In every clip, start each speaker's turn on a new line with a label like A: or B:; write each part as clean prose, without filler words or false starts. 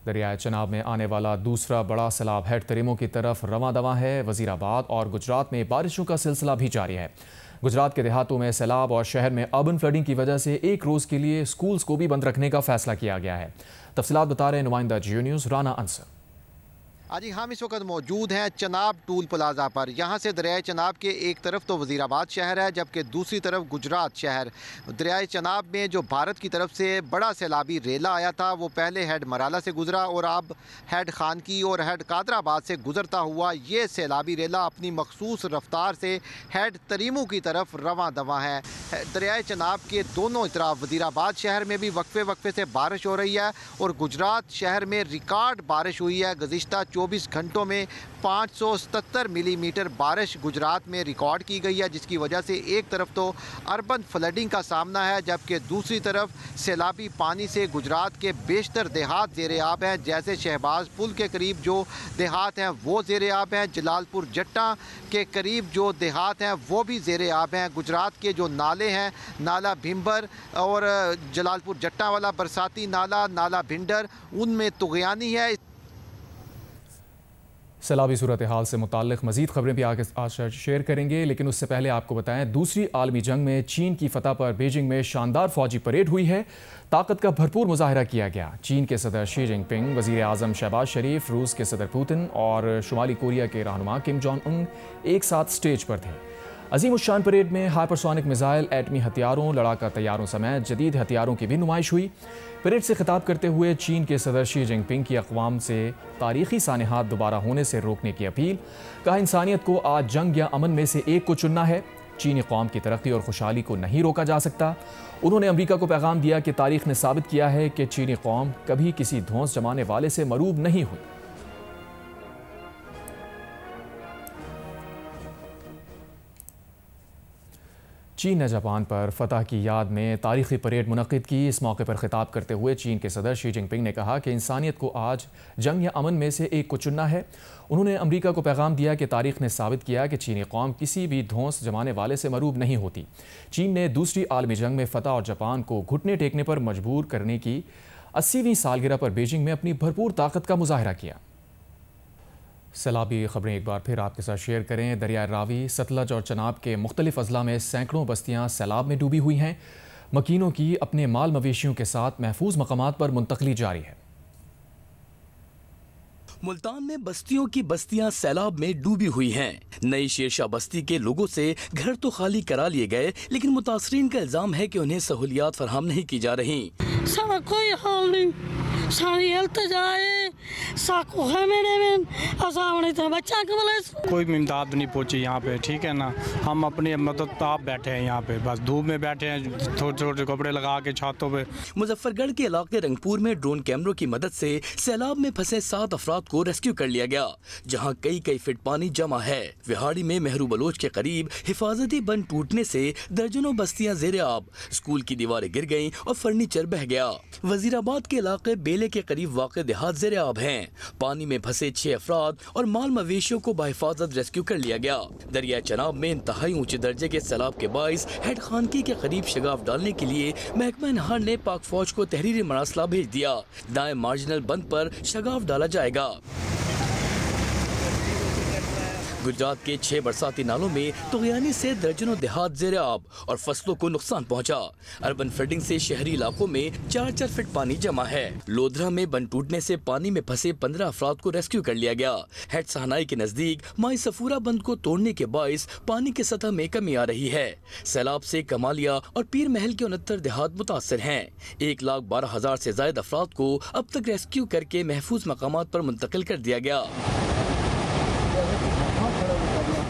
A: दरियाए चनाब में आने वाला दूसरा बड़ा सैलाब हेड तरीमों की तरफ रवां दवा है। वजीराबाद और गुजरात में बारिशों का सिलसिला भी जारी है। गुजरात के देहातों में सैलाब और शहर में अर्बन फ्लडिंग की वजह से एक रोज के लिए स्कूल्स को भी बंद रखने का फैसला किया गया है। तफसीलात बता रहे हैं नुमाइंदा जियो न्यूज़ राना अंसर।
B: जी हम इस वक्त मौजूद हैं चनाब टूल प्लाजा पर। यहाँ से दरियाए चनाब के एक तरफ तो वजीराबाद शहर है, जबकि दूसरी तरफ गुजरात शहर। दरियाए चनाब में जो भारत की तरफ से बड़ा सैलाबी रेला आया था वो पहले हेड मराला से गुजरा और अब हेड खानकी और हेड कादराबाद से गुजरता हुआ ये सैलाबी रेला अपनी मखसूस रफ्तार से हेड तरीमू की तरफ रवां दवा है। दरियाए चनाब के दोनों तरफ वजीराबाद शहर में भी वक्फे वक्फे से बारिश हो रही है और गुजरात शहर में रिकॉर्ड बारिश हुई है। गुज़िश्ता 24 घंटों में 577 मिलीमीटर बारिश गुजरात में रिकॉर्ड की गई है, जिसकी वजह से एक तरफ तो अर्बन फ्लडिंग का सामना है, जबकि दूसरी तरफ सैलाबी पानी से गुजरात के बेशतर देहात ज़ेरे आब हैं। जैसे शहबाज पुल के करीब जो देहात हैं वो ज़ेरे आब हैं, जलालपुर जट्टा के करीब जो देहात हैं वो भी ज़ेरे आब हैं। गुजरात के जो नाले हैं, नाला भिंबर और जलालपुर जट्टा वाला बरसाती नाला, नाला भिंडर, उनमें तुग़यानी है।
A: सैलाबी सूरत हाल से मुताल्लिक़ मज़ीद खबरें भी आगे आज शेयर करेंगे, लेकिन उससे पहले आपको बताएं दूसरी आलमी जंग में चीन की फतह पर बीजिंग में शानदार फौजी परेड हुई है। ताकत का भरपूर मुजाहरा किया गया। चीन के सदर शी जिनपिंग, वज़ीर आज़म शहबाज शरीफ, रूस के सदर पुतिन और शुमाली कोरिया के रहनुमा किम जोंग उन एक साथ स्टेज पर थे। अजीम उशान परेड में हाइपरसोनिक मिसाइल, एटमी हथियारों, लड़ाका तैयारों समेत जदीद हथियारों की भी नुमाइश हुई। परेड से खिताब करते हुए चीन के सदर शी जिनपिंग की अक़वाम से तारीख़ी सानहात दोबारा होने से रोकने की अपील। कहा, इंसानियत को आज जंग या अमन में से एक को चुनना है। चीनी कौम की तरक्की और खुशहाली को नहीं रोका जा सकता। उन्होंने अमरीका को पैगाम दिया कि तारीख़ ने साबित किया है कि चीनी कौम कभी किसी धौंस जमाने वाले से मरूब नहीं हुई। चीन ने जापान पर फतह की याद में तारीख़ी परेड मुनक़िद की। इस मौके पर खिताब करते हुए चीन के सदर शी जिनपिंग ने कहा कि इंसानियत को आज जंग या अमन में से एक को चुनना है। उन्होंने अमरीका को पैगाम दिया कि तारीख़ ने साबित किया कि चीनी कौम किसी भी धौंस जमाने वाले से मरूब नहीं होती। चीन ने दूसरी आलमी जंग में फतह और जापान को घुटने टेकने पर मजबूर करने की 80वीं सालगिरह पर बीजिंग में अपनी भरपूर ताकत का मुजाहरा किया। सैलाबी खबरें एक बार फिर आपके साथ शेयर करें। दरिया रावी, सतलज और चनाब के मुख्तलिफ अजला में सैकड़ों बस्तियां सैलाब में डूबी हुई हैं। मकीनों की अपने माल मवेशियों के साथ महफूज मकामात पर मुंतकली जारी है।
C: मुल्तान में बस्तियां सैलाब में डूबी हुई हैं। नई शेरशाह बस्ती के लोगों से घर तो खाली करा लिए गए, लेकिन मुतासरीन का इल्जाम है कि उन्हें सहूलियात फराहम नहीं की जा रही।
D: सारा कोई हाल नहीं, सारी
E: कोई इमदाद नहीं पहुंची यहाँ पे, ठीक है ना। हम अपने मतलब आप बैठे हैं यहाँ पे, बस धूप में बैठे हैं, छोटे छोटे कपड़े लगा के छतों पे।
C: मुजफ्फरगढ़ के इलाके रंगपुर में ड्रोन कैमरों की मदद से सैलाब में फंसे 7 अफराद को रेस्क्यू कर लिया गया, जहाँ कई फीट पानी जमा है। विहाड़ी में मेहरू बलोच के करीब हिफाजती बंद टूटने से दर्जनों बस्तियां जेरे आब, स्कूल की दीवारें गिर गयी और फर्नीचर बह गया। वजीराबाद के इलाके बेले के करीब वाक़े देहात जेरे आब हैं। पानी में फंसे 6 अफराद और माल मवेशियों को बाहिफाजत रेस्क्यू कर लिया गया। दरिया चनाब में इंतहाई ऊंचे दर्जे के सैलाब के बाइस हेड खानकी के करीब शगाफ डालने के लिए महकमा नहर ने पाक फौज को तहरीरी मरासला भेज दिया। दाएं मार्जिनल बंद पर शगाफ डाला जाएगा। गुजरात के 6 बरसाती नालों में तुग़यानी से दर्जनों देहात ज़ेरे आब और फसलों को नुकसान पहुंचा। अर्बन फ्लडिंग से शहरी इलाकों में 4 फीट पानी जमा है। लोधरा में बंद टूटने से पानी में फंसे 15 अफराद को रेस्क्यू कर लिया गया। हेड सहनाई के नजदीक माई सफूरा बंद को तोड़ने के बाइस पानी की सतह में कमी आ रही है। सैलाब से कमालिया और पीर महल के 69 देहात मुतासर हैं। 1,12,000 से ज्यादा अफराद को अब तक रेस्क्यू करके महफूज मकामात पर मुंतकिल कर दिया गया।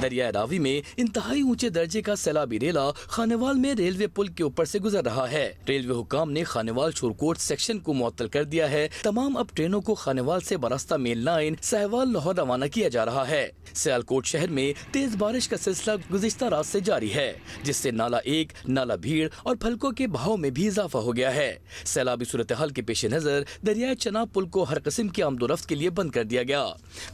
C: दरिया रावी में इंतहाई ऊंचे दर्जे का सैलाबी रेला खानेवाल में रेलवे पुल के ऊपर से गुजर रहा है। रेलवे हुकाम ने खानेवाल शोरकोट सेक्शन को मुअत्तल कर दिया है। तमाम अब ट्रेनों को खानेवाल से बरास्ता मेल लाइन साहिवाल लाहौर रवाना किया जा रहा है। सियालकोट शहर में तेज बारिश का सिलसिला गुज़िश्ता रात से जारी है, जिससे नाला 1, नाला भीड़ और फलकों के बहाव में भी इजाफा हो गया है। सैलाबी सूरत हाल के पेश नजर दरिया चनाब पुल को हर किस्म की आमदोरफ्त के लिए बंद कर दिया गया।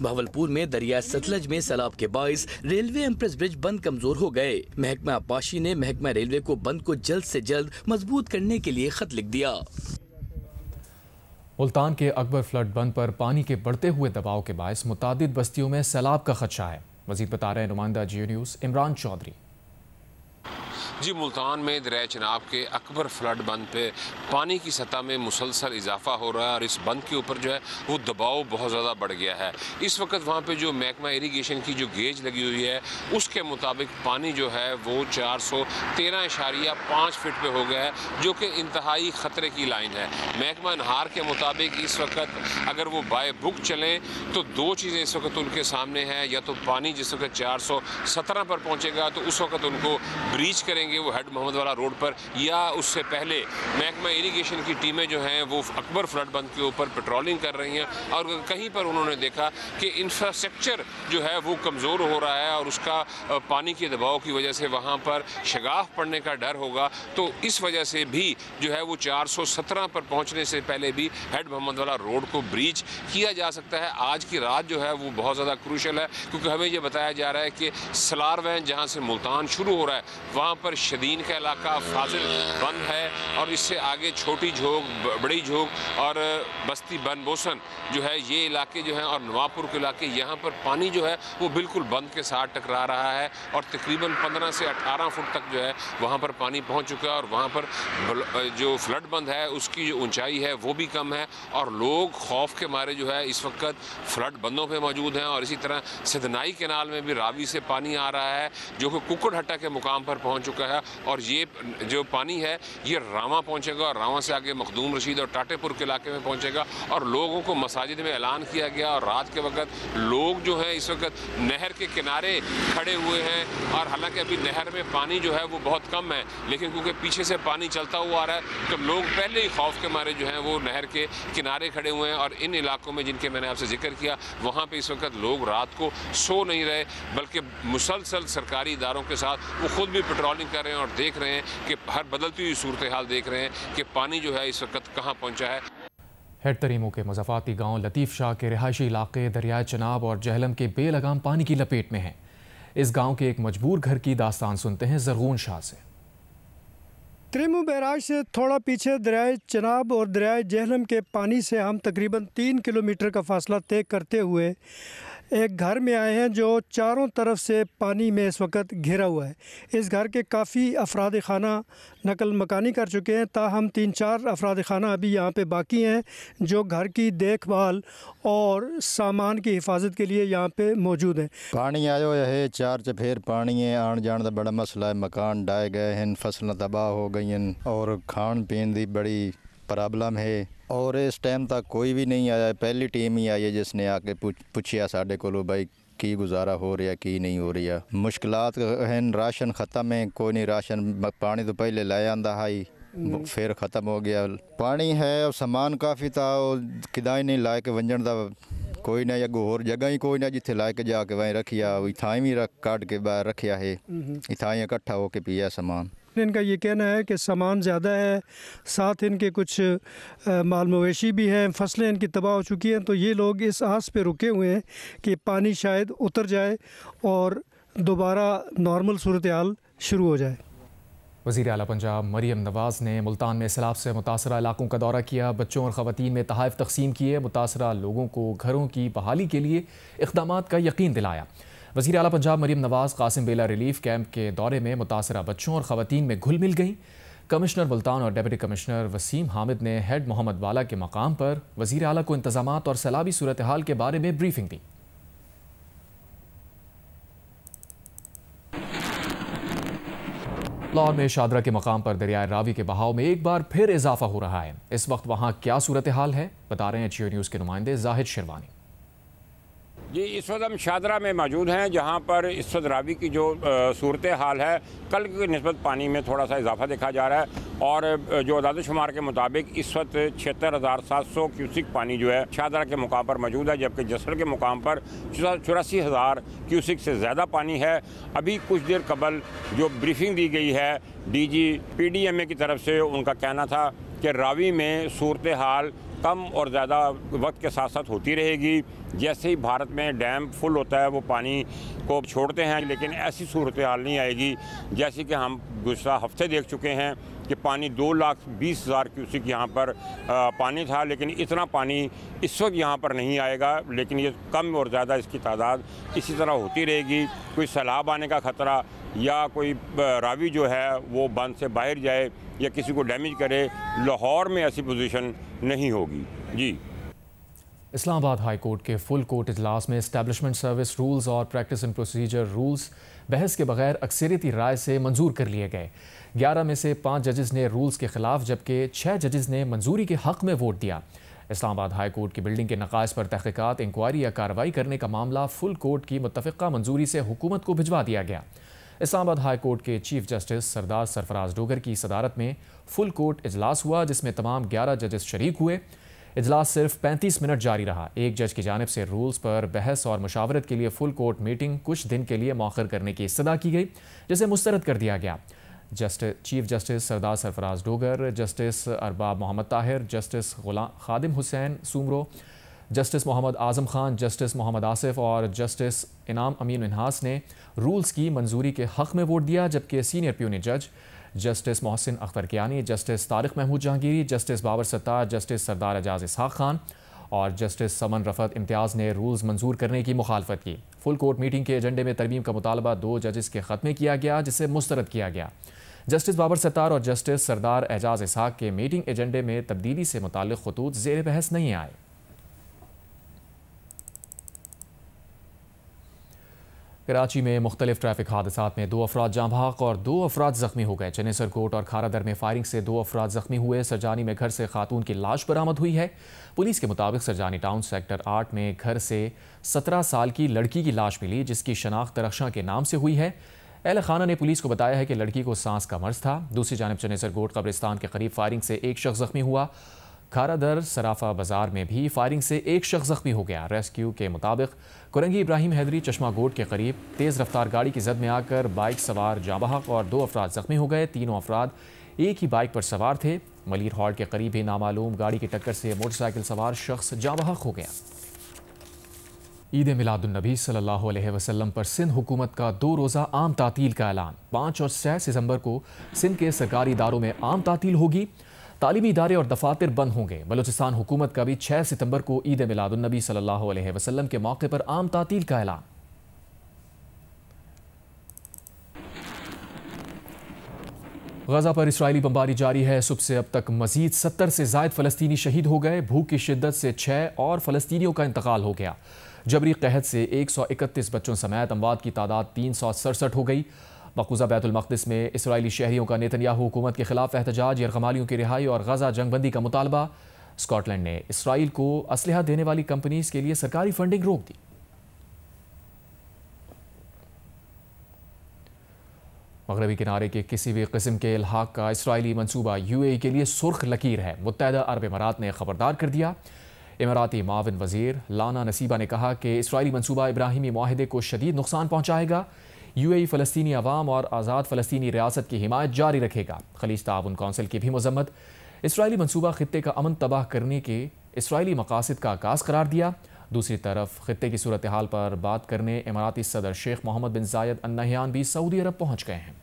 C: भावलपुर में दरिया सतलज में सैलाब के बाइस रेलवे एम्प्रेस ब्रिज बंद कमजोर हो गए। महकमा आबपाशी ने महकमा रेलवे को बंद को जल्द से जल्द मजबूत करने के लिए खत लिख दिया।
A: मुल्तान के अकबर फ्लड बंद पर पानी के बढ़ते हुए दबाव के बायस मुतादिद बस्तियों में सैलाब का खदशा है। मजीद बता रहे हैं नुमाइंदा जियो न्यूज़ इमरान चौधरी।
F: जी, मुल्तान में दरिया चनाब के अकबर फ्लड बंद पे पानी की सतह में मुसलसल इजाफा हो रहा है और इस बंद के ऊपर जो है वो दबाव बहुत ज़्यादा बढ़ गया है। इस वक्त वहाँ पे जो महकमा इरीगेशन की जो गेज लगी हुई है उसके मुताबिक पानी जो है वो 413.5 फीट पे हो गया है, जो कि इंतहाई ख़तरे की लाइन है। महकमा नहार के मुताबिक इस वक्त अगर वो बाय बुक चलें तो दो चीज़ें इस वक्त उनके सामने हैं। या तो पानी जिस वक्त 417 पर पहुँचेगा तो उस वक्त उनको ब्रीच करेंगे वो हेड मोहम्मद वाला रोड पर, या उससे पहले महकमा इरीगेशन की टीमें जो हैं वो अकबर फ्लड बंद के ऊपर पेट्रोलिंग कर रही हैं और कहीं पर उन्होंने देखा कि इंफ्रास्ट्रक्चर जो है वो कमज़ोर हो रहा है और उसका पानी के दबाव की वजह से वहाँ पर शगाफ पड़ने का डर होगा, तो इस वजह से भी जो है वो 417 पर पहुँचने से पहले भी हेड मोहम्मद वाला रोड को ब्रीच किया जा सकता है। आज की रात जो है वो बहुत ज़्यादा क्रूशल है, क्योंकि हमें ये बताया जा रहा है कि सलार वैन जहाँ से मुल्तान शुरू हो रहा है वहाँ पर शदीन का इलाका फाजिल बंद है और इससे आगे छोटी झोंक, बड़ी झोंक और बस्ती बन बोसन जो है ये इलाके जो हैं और नवापुर के इलाके, यहाँ पर पानी जो है वो बिल्कुल बंद के साथ टकरा रहा है और तकरीबन 15 से 18 फुट तक जो है वहाँ पर पानी पहुँच चुका है और वहाँ पर जो फ्लड बंद है उसकी जो ऊंचाई है वो भी कम है और लोग खौफ के मारे जो है इस वक्त फ्लड बंदों पर मौजूद हैं। और इसी तरह सिदनाई कैनाल में भी रावी से पानी आ रहा है जो कि कुक्कड़हट्टा के मुकाम पर पहुँच चुका है और ये जो पानी है ये रावा पहुंचेगा और रावा से आगे मखदूम रशीद और टाटेपुर के इलाके में पहुंचेगा। और लोगों को मसाजिद में ऐलान किया गया और रात के वक्त लोग जो हैं इस वक्त नहर के किनारे खड़े हुए हैं और हालांकि अभी नहर में पानी जो है वो बहुत कम है, लेकिन क्योंकि पीछे से पानी चलता हुआ आ रहा है तो लोग पहले ही खौफ के मारे जो हैं वो नहर के किनारे खड़े हुए हैं। और इन इलाकों में जिनके मैंने आपसे जिक्र किया वहाँ पर इस वक्त लोग रात को सो नहीं रहे, बल्कि मुसलसल सरकारी इदारों के साथ वो खुद भी पेट्रोलिंग कर रहे हैं और देख रहे हैं कि हर बदलती हुई सूरत हाल देख रहे हैं कि पानी जो है इस वक्त कहाँ पहुँचा है।
A: हेड तरीमों के मज़ाफ़ाती गांव लतीफ़ शाह के रिहायशी इलाके दरियाए चनाब और जहलम के बेलगाम पानी की लपेट में हैं। इस गांव के एक मजबूर घर की दास्तान सुनते हैं ज़रगून शाह से।
G: तरीमू बैराज से थोड़ा पीछे दरियाए चनाब और दरियाए जहलम के पानी से हम तकरीबन 3 किलोमीटर का फासला तय करते हुए एक घर में आए हैं जो चारों तरफ से पानी में इस वक्त घिरा हुआ है। इस घर के काफ़ी अफराद खाना नकल मकानी कर चुके हैं, ताहम 3-4 अफराद खाना अभी यहाँ पे बाकी हैं जो घर की देखभाल और सामान की हिफाजत के लिए यहाँ पे मौजूद हैं।
H: पानी आयो है 4 चफेर पानी है, आन जान का बड़ा मसला है, मकान डाए गए हैं, फसलें तबाह हो गई हैं और खान पीन की बड़ी प्रॉब्लम है और इस टाइम तक कोई भी नहीं आया। पहली टीम ही आई है जिसने आके पूछिया साढ़े को भाई की गुजारा हो रहा की नहीं हो रही है। मुश्किलात हैं, राशन ख़त्म है, कोई नहीं राशन, पानी तो पहले लाया आंदा हाई फिर ख़त्म हो गया। पानी है और सामान काफ़ी था किदा नहीं ला के वंजन का कोई ना, अगो होर जगह ही कोई ना जिथे ला के जाके वहीं रखिया, इथाई भी काट के बाहर रखिया है, इथाई इकट्ठा होके पिया सामान।
G: इनका ये कहना है कि सामान ज़्यादा है, साथ इनके कुछ माल मवेशी भी हैं, फसलें इनकी तबाह हो चुकी हैं, तो ये लोग इस आस पे रुके हुए हैं कि पानी शायद उतर जाए और दोबारा नॉर्मल सूरत हाल शुरू हो जाए।
A: वज़ीर आला पंजाब मरियम नवाज़ ने मुल्तान में सैलाब से मुतासरा इलाकों का दौरा किया, बच्चों और ख़वातीन में तोहफ़े तक़सीम किए, मुतासरा लोगों को घरों की बहाली के लिए इक़दामात का यकीन दिलाया। वज़ीर आला पंजाब मरियम नवाज़ कासिम बेला रिलीफ कैंप के दौरे में मुतासरा बच्चों और ख़वातीन में घुल मिल गईं। कमिश्नर मुल्तान और डिप्टी कमिश्नर वसीम हामिद ने हेड मोहम्मद वाला के मकाम पर वज़ीर आला को इंतज़ामात और सैलाबी सूरत हाल के बारे में ब्रीफिंग दी। लाहौर में शादरा के मकाम पर दरियाए रावी के बहाव में एक बार फिर इजाफा हो रहा है। इस वक्त वहाँ क्या सूरत हाल है, बता रहे हैं जियो न्यूज़ के नुमाइंदे जाहिद शिरवानी।
I: जी, इस वक्त हम शादरा में मौजूद हैं जहां पर इस वक्त रावी की जो सूरत हाल है कल की निस्बत पानी में थोड़ा सा इजाफा देखा जा रहा है और जो अदाद शुमार के मुताबिक इस वक्त 76,700 क्यूसिक पानी जो है शादरा के मुकाम पर मौजूद है, जबकि जसर के मुकाम पर 84,000 क्यूसिक से ज़्यादा पानी है। अभी कुछ देर कबल जो ब्रीफिंग दी गई है DG PDMA की तरफ से, उनका कहना था कि रावी में सूरत हाल कम और ज़्यादा वक्त के साथ साथ होती रहेगी। जैसे ही भारत में डैम फुल होता है वो पानी को छोड़ते हैं, लेकिन ऐसी सूरत हाल नहीं आएगी जैसी कि हम गुज़श्ता हफ्ते देख चुके हैं कि पानी 2,20,000 क्यूसिक यहाँ पर पानी था, लेकिन इतना पानी इस वक्त यहाँ पर नहीं आएगा, लेकिन ये कम और ज़्यादा इसकी तादाद इसी तरह होती रहेगी। कोई सैलाब आने का ख़तरा या कोई रावी जो है वो बंद से बाहर जाए या किसी को डैमेज करे, लाहौर में ऐसी पोजीशन नहीं होगी। जी।
A: इस्लामाबाद हाई कोर्ट के फुल कोर्ट इजलास में एस्टैब्लिशमेंट सर्विस रूल्स और प्रैक्टिस एंड प्रोसीजर रूल्स बहस के बगैर अक्सरियती राय से मंजूर कर लिए गए। 11 में से 5 जजेस ने रूल्स के खिलाफ जबकि 6 जजेस ने मंजूरी के हक में वोट दिया। इस्लामाबाद हाई कोर्ट की बिल्डिंग के नकाइस पर तहकीकात, इंक्वायरी या कार्रवाई करने का मामला फुल कोर्ट की मुत्तफ़िक़ा मंजूरी से हुकूमत को भिजवा दिया गया। इस्लामाबाद हाई कोर्ट के चीफ जस्टिस सरदार सरफराज डोगर की सदारत में फुल कोर्ट इजलास हुआ, जिसमें तमाम 11 जजेस शरीक हुए। इजलास सिर्फ 35 मिनट जारी रहा। एक जज की जानिब से रूल्स पर बहस और मुशावरत के लिए फुल कोर्ट मीटिंग कुछ दिन के लिए मौखर करने की इस्तदा की गई, जिसे मुस्तरद कर दिया गया। चीफ जस्टिस सरदार सरफराज डोगर, जस्टिस अरबाब मोहम्मद ताहिर, जस्टिस खादिम हुसैन सुमरो, जस्टिस मोहम्मद आज़म खान, जस्टिस मोहम्मद आसिफ और जस्टिस इनाम अमीन मिन्हास ने रूल्स की मंजूरी के हक में वोट दिया, जबकि सीनियर प्यूनी जज justice Mohsin Akhtar Kiyani, justice Tariq Mahmood Jahangiri, justice Babar Sattar, justice Sardar Ejaz Ishaq Khan और जस्टिस समन रफत इम्तियाज़ ने रूल्स मंजूर करने की मुखालफत की। फुल कोर्ट मीटिंग के एजेंडे में तरमीम का मुतालबा 2 जजेस के ख़त में किया गया, जिसे मुस्तरद किया गया। जस्टिस बाबर सत्तार और जस्टिस सरदार एजाज इसहाक के मीटिंग एजेंडे में तब्दीली से मुताल्लिक़ ख़ुतूत ज़ेर बहस नहीं आए। कराची में मुख्तलिफ ट्रैफिक हादसात में 2 अफराद जाँ बहक और 2 अफराद ज़ख्मी हो गए। चनेसर कोट और खारादर में फायरिंग से 2 अफराद ज़ख्मी हुए। सरजानी में घर से खातून की लाश बरामद हुई है। पुलिस के मुताबिक सरजानी टाउन सेक्टर 8 में घर से 17 साल की लड़की की लाश मिली, जिसकी शनाख्त रक्षा के नाम से हुई है। अहल खाना ने पुलिस को बताया है कि लड़की को सांस का मर्ज था। दूसरी जानब चनेसर कोट कब्रिस्तान के करीब फायरिंग से 1 शख्स ज़ख्मी हुआ। खारादर सराफा बाजार में भी फायरिंग से 1 शख्स ज़ख्मी हो गया। रेस्क्यू के मुताबिक कुरंगी इब्राहिम हैदरी चश्मा गोट के करीब तेज़ रफ्तार गाड़ी की जद में आकर बाइक सवार जाँ बहक और 2 अफराद ज़ख्मी हो गए। तीनों अफराद एक ही बाइक पर सवार थे। मलीर हॉल्ट के करीब ही नामालूम गाड़ी की टक्कर से मोटरसाइकिल सवार शख्स जाँ बहक हो गया। ईद मिलादुन्नबी सल्लल्लाहु अलैहि वसल्लम पर सिंध हुकूमत का 2 रोज़ा आम तातील का ऐलान। 5 और 6 सितंबर को सिंध के सरकारी इदारों में आम तातील होगी। तालीमी इदारे और दफातर बंद होंगे। बलूचिस्तान हुकूमत का भी 6 सितंबर को ईद मिलादुन्नबी सल्लल्लाहु अलैहि वसल्लम के मौके पर आम तातील का ऐलान। गजा पर इसराइली बमबारी जारी है। सुबह से अब तक मजीद 70 से ज़ायद फ़लस्तीनी शहीद हो गए। भूख की शिद्दत से 6 और फ़लस्तीनियों का इंतकाल हो गया। जबरी कहत से 131 बच्चों समेत अमवात की तादाद 367 हो गई। मक़बूज़ा बैतुल मक़दिस में इसराइली शहरियों का नेतन्याहू हुकूमत के खिलाफ एहतजाज, यरगमालियों की रिहाई और गजा जंगबंदी का मुतालबा। स्कॉटलैंड ने इसराइल को असलहा देने वाली कंपनीज के लिए सरकारी फंडिंग रोक दी। मगरबी किनारे के किसी भी किस्म के इल्हाक का इसराइली मंसूबा UAE के लिए सुर्ख लकीर है। मुत्तहदा अरब इमारात ने खबरदार कर दिया। इमाराती माविन वजीर लाना नसीबा ने कहा कि इसराइली मंसूबा इब्राहिमी मुआहदे को शदीद नुकसान पहुँचाएगा। UAE फ़लस्तीनी अवाम और आज़ाद फ़लस्तीनी रियासत की हिमायत जारी रखेगा। खलीज ताउन कौंसिल की भी मजम्मत। इसराइली मंसूबा खित्ते का अमन तबाह करने के इसराइली मकासद का आगाज़ करार दिया। दूसरी तरफ खित्ते की सूरत हाल पर बात करने इमाराती सदर शेख मोहम्मद बिन जायद अल नहयान भी सऊदी अरब पहुँच गए हैं।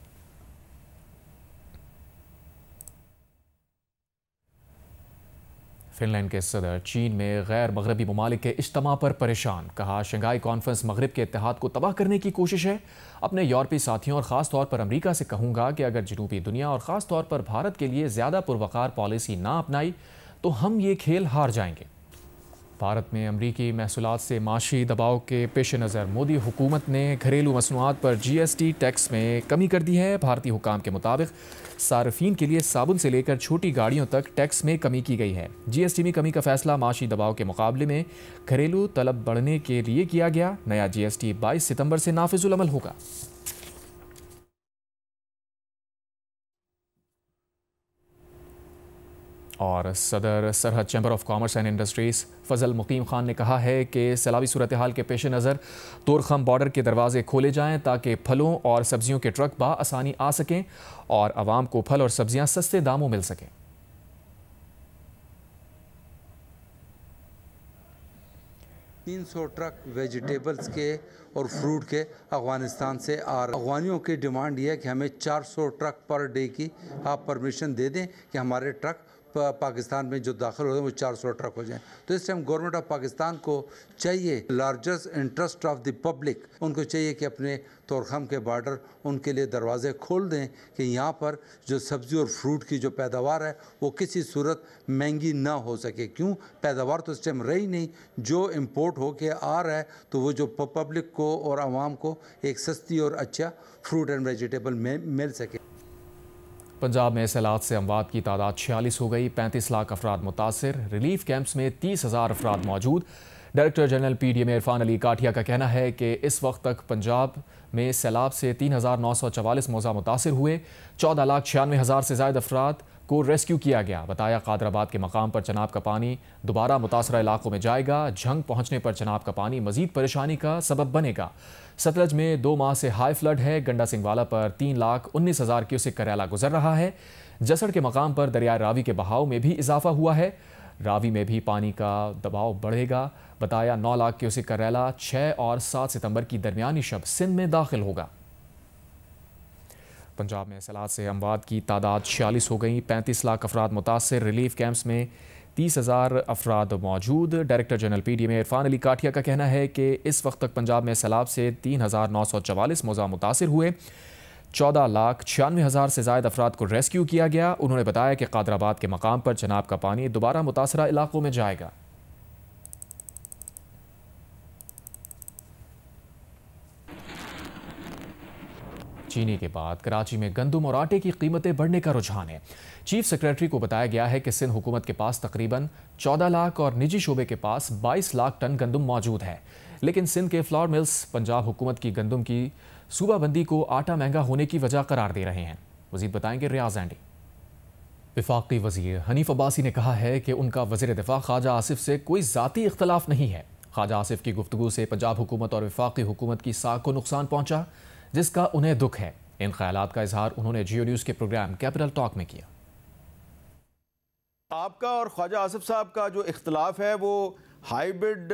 A: फिनलैंड के सदर चीन में गैर मगरबी ममालिक के इज्तिमा पर परेशान। कहा शंघाई कॉन्फ्रेंस मगरब के इत्तेहाद को तबाह करने की कोशिश है। अपने यूरोपीय साथियों और ख़ास तौर पर अमेरिका से कहूँगा कि अगर जनूबी दुनिया और ख़ास तौर पर भारत के लिए ज़्यादा पुरवकार पॉलिसी ना अपनाई तो हम ये खेल हार जाएंगे। भारत में अमरीकी महसूलात से माशी दबाव के पेश नज़र मोदी हुकूमत ने घरेलू मसनूआत पर GST टैक्स में कमी कर दी है। भारतीय हुकाम के मुताबिक सार्फिन के लिए साबुन से लेकर छोटी गाड़ियों तक टैक्स में कमी की गई है। GST में कमी का फैसला माशी दबाव के मुकाबले में घरेलू तलब बढ़ने के लिए किया गया। नया GST 22 सितंबर से नाफिजुल अमल होगा। और सदर Sarhad chamber of commerce and industries Fazal Muqeem Khan ने कहा है कि सैलाबी सूरत हाल के पेश नज़र तोरखम बॉर्डर के दरवाजे खोले जाएं ताकि फलों और सब्जियों के ट्रक बआसानी आ सकें और आवाम को फल और सब्जियां सस्ते दामों मिल सकें।
J: 300 ट्रक वेजिटेबल्स के और फ्रूट के अफ़गानिस्तान से आ रहे। अफ़गानियों की डिमांड ये है कि हमें 400 ट्रक पर डे की आप परमिशन दे दें कि हमारे ट्रक पाकिस्तान में जो दाखिल हो रहे हैं वो 400 ट्रक हो जाएं। तो इस टाइम गवर्नमेंट ऑफ पाकिस्तान को चाहिए, largest interest of the public, उनको चाहिए कि अपने तोरखम के बॉर्डर उनके लिए दरवाजे खोल दें कि यहाँ पर जो सब्ज़ी और फ्रूट की जो पैदावार है वो किसी सूरत महंगी ना हो सके। क्यों? पैदावार तो इस टाइम रही नहीं, जो इम्पोर्ट हो के आ रहा है तो वो जो पब्लिक को और आवाम को एक सस्ती और अच्छा फ्रूट एंड वेजिटेबल मिल सके।
A: पंजाब में सैलाब से अमवात की तादाद 46 हो गई, 35 लाख अफराद मुतासिर, रिलीफ कैंप्स में 30,000 अफराद मौजूद। Director general PDMA Irfan Ali Kathia का कहना है कि इस वक्त तक पंजाब में सैलाब से 3,944 मौजा मुतासिर हुए, 14,96,000 से ज़ायद अफराद को रेस्क्यू किया गया। बताया कादराबाद के मकाम पर चनाब का पानी दोबारा मुतासरा इलाकों में जाएगा। झंग पहुंचने पर चनाब का पानी मजीद परेशानी का सबब बनेगा। सतलज में 2 माह से हाई फ्लड है। गंडा सिंगवाला पर 3,19,000 क्यूसेक का रैला गुजर रहा है। जसड़ के मकाम पर दरिया रावी के बहाव में भी इजाफा हुआ है। रावी में भी पानी का दबाव बढ़ेगा। बताया 9 लाख क्यूसेक का रैला 6 और 7 सितंबर की दरमियानी शब सिंध में दाखिल होगा। पंजाब में सैलाब से अमवात की तादाद 46 हो गई, 35 लाख अफराद मुतासिर, रिलीफ कैंप्स में 30,000 अफराद मौजूद। Director general PDMA Irfan Ali Kathia का कहना है कि इस वक्त तक पंजाब में सैलाब से 3,944 मौजा मुतासिर हुए, 14,96,000 से ज़ायद अफराद को रेस्क्यू किया गया। उन्होंने बताया कि कादराबाद के मकाम पर चनाब का पानी दोबारा मुतासरा इलाकों में जाएगा। चीनी के बाद कराची में गंदम और आटे की कीमतें बढ़ने का रुझान है। चीफ सेक्रेटरी को बताया गया है कि सिंध हुकूमत के पास तकरीबन 14 लाख और निजी शोबे के पास 22 लाख टन गंदम मौजूद है, लेकिन सिंध के फ्लोर मिल्स पंजाब हुकूमत की गंदम की सूबाबंदी को आटा महंगा होने की वजह करार दे रहे हैं। मजीद बताएंगे रियाज एंडी। वफाकी वजीर हनीफ अब्बासी ने कहा है कि उनका वज़ीर दिफा ख्वाजा आसिफ से कोई ज़ाती इख्तलाफ नहीं है। ख्वाजा आसिफ की गुफ्तगू से पंजाब हुकूमत और वफाकी हुकूमत की साख को नुकसान पहुंचा, जिसका उन्हें दुख है। इन ख्यालात का इजहार उन्होंने जियो न्यूज़ के प्रोग्राम कैपिटल टॉक में किया।
K: आपका और ख्वाजा आसिफ साहब का जो इख्तलाफ है वो हाइब्रिड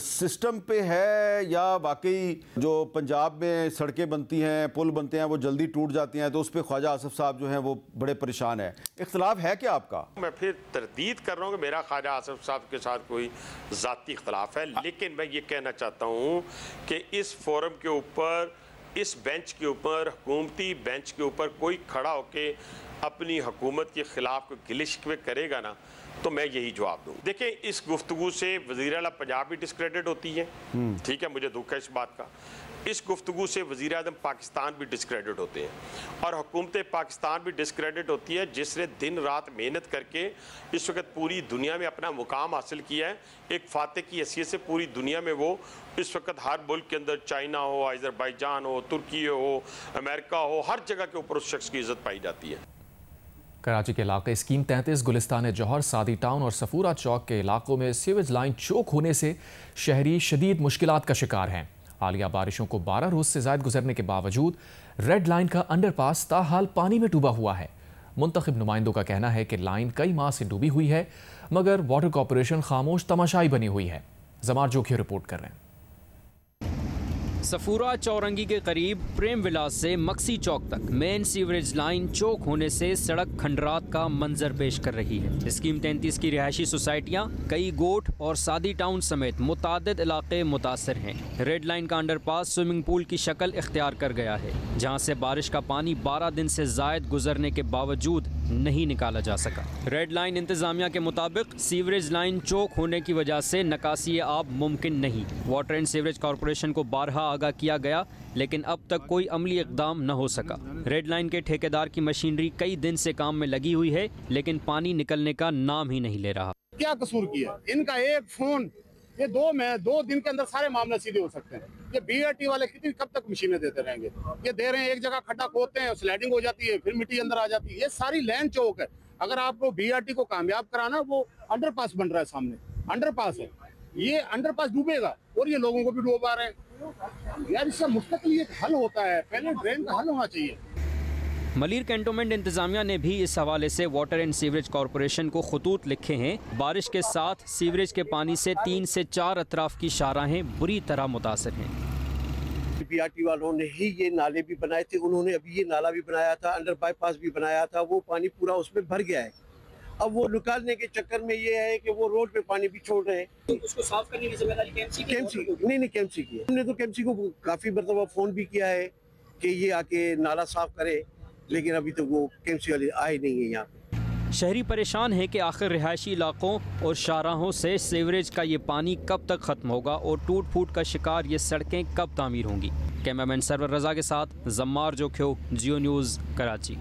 K: सिस्टम पे है या वाकई जो पंजाब में सड़कें बनती हैं, पुल बनते हैं, वो जल्दी टूट जाती हैं, तो उस पर ख्वाजा आसिफ साहब जो हैं वो बड़े परेशान है। इख्तलाफ है क्या आपका?
L: मैं फिर तरदीद कर रहा हूँ कि मेरा ख्वाजा आसिफ साहब के साथ कोई ज़ाती इख्तलाफ है, लेकिन मैं ये कहना चाहता हूँ कि इस फोरम के ऊपर, इस बेंच के ऊपर, हुकूमती बेंच के ऊपर कोई खड़ा होके अपनी हुकूमत के खिलाफ कोई गिले-शिकवे करेगा ना, तो मैं यही जवाब दूँ। देखिए, इस गुफ्तगू से वज़ीर आला पंजाब भी डिस्क्रेडिट होती है, ठीक है, मुझे दुख है इस बात का। इस गुफ्तगू से वज़ीर आज़म पाकिस्तान भी डिस्क्रेडिट होते हैं और हुकूमत पाकिस्तान भी डिस्क्रेडिट होती है, जिसने दिन रात मेहनत करके इस वक्त पूरी दुनिया में अपना मुकाम हासिल किया है। एक फातह की हैसियत से पूरी दुनिया में वो इस वक्त हर मुल्क के अंदर, चाइना हो, अज़रबैजान हो, तुर्की हो, अमेरिका हो, हर जगह के ऊपर उस शख्स की इज़्ज़त पाई जाती है।
A: कराची के इलाके स्कीम 33, गुलिस्तान जौहर, सादी टाउन और सफूरा चौक के इलाकों में सीवेज लाइन चोक होने से शहरी शदीद मुश्किलात का शिकार हैं। हालिया बारिशों को 12 रोज से ज़ायद गुजरने के बावजूद रेड लाइन का अंडरपास ताहाल पानी में डूबा हुआ है। मुंतखब नुमाइंदों का कहना है कि लाइन कई माह से डूबी हुई है, मगर वाटर कॉरपोरेशन खामोश तमाशाई बनी हुई है। जमार जोखी रिपोर्ट कर रहे हैं।
M: सफूरा चौरंगी के करीब प्रेम विलास से मक्सी चौक तक मेन सीवरेज लाइन चौक होने से सड़क खंडरात का मंजर पेश कर रही है। स्कीम 33 की रिहायशी सोसाइटियाँ, कई गोट और सादी टाउन समेत मुतादिद इलाके मुतासर हैं। रेड लाइन का अंडरपास स्विमिंग पूल की शक्ल इख्तियार कर गया है, जहाँ से बारिश का पानी 12 दिन से जायद गुजरने के बावजूद नहीं निकाला जा सका। रेड लाइन इंतजामिया के मुताबिक सीवरेज लाइन चौक होने की वजह से निकासी आब मुमकिन नहीं। वाटर एंड सीवरेज कॉरपोरेशन को बारहा आगाह किया गया, लेकिन अब तक कोई अमली इक़दाम न हो सका। रेड लाइन के ठेकेदार की मशीनरी कई दिन से काम में लगी हुई है, लेकिन पानी निकलने का नाम ही नहीं ले रहा।
N: क्या कसूर किया इनका? एक फोन, ये 2 दिन के अंदर सारे मामले सीधे हो सकते हैं। ये BRT वाले कितनी कब तक मशीनें देते रहेंगे? ये दे रहे हैं, एक जगह खड्डा खोदते हैं, स्लाइडिंग हो जाती है, फिर मिट्टी अंदर आ जाती है। ये सारी लैंड चौक है। अगर आपको BRT को कामयाब कराना, वो अंडरपास बन रहा है, सामने अंडरपास है, ये अंडरपास डूबेगा और ये लोगों को भी डुबा रहे हैं। यार इसका मुस्तकिल ये हल होता है, पहले ड्रेन का हल होना चाहिए।
M: मलीर कैंटोनमेंट इंतजामिया ने भी इस हवाले से वाटर एंड सीवरेज कॉरपोरेशन को खतूत लिखे हैं। बारिश के साथ सीवरेज के पानी से 3 से 4 अतराफ की शाहराहें बुरी तरह मुतासर हैं।
O: BRT वालों ने ही ये नाले भी बनाए थे, उन्होंने अभी ये नाला भी बनाया था, अंडर बाईपास भी बनाया था, वो पानी पूरा उसमें भर गया है। अब वो निकालने के चक्कर में ये है कि वो रोड पे पानी भी छोड़ रहे हैं।
P: तो उसको साफ करने की जिम्मेदारी केएमसी की
O: नहीं केएमसी की है। हमने तो केएमसी को काफ़ी मरतबा फ़ोन भी किया है कि ये आके नाला साफ करे, लेकिन अभी तक वो केएमसी वाले आए नहीं है यहाँ पे।
M: शहरी परेशान है कि आखिर रिहायशी इलाकों और शाहराहों से सीवरेज का ये पानी कब तक ख़त्म होगा और टूट फूट का शिकार ये सड़कें कब तामीर होंगी। कैमरामैन सरवर रजा के साथ जम्मार जोख्यो, जियो न्यूज़, कराची।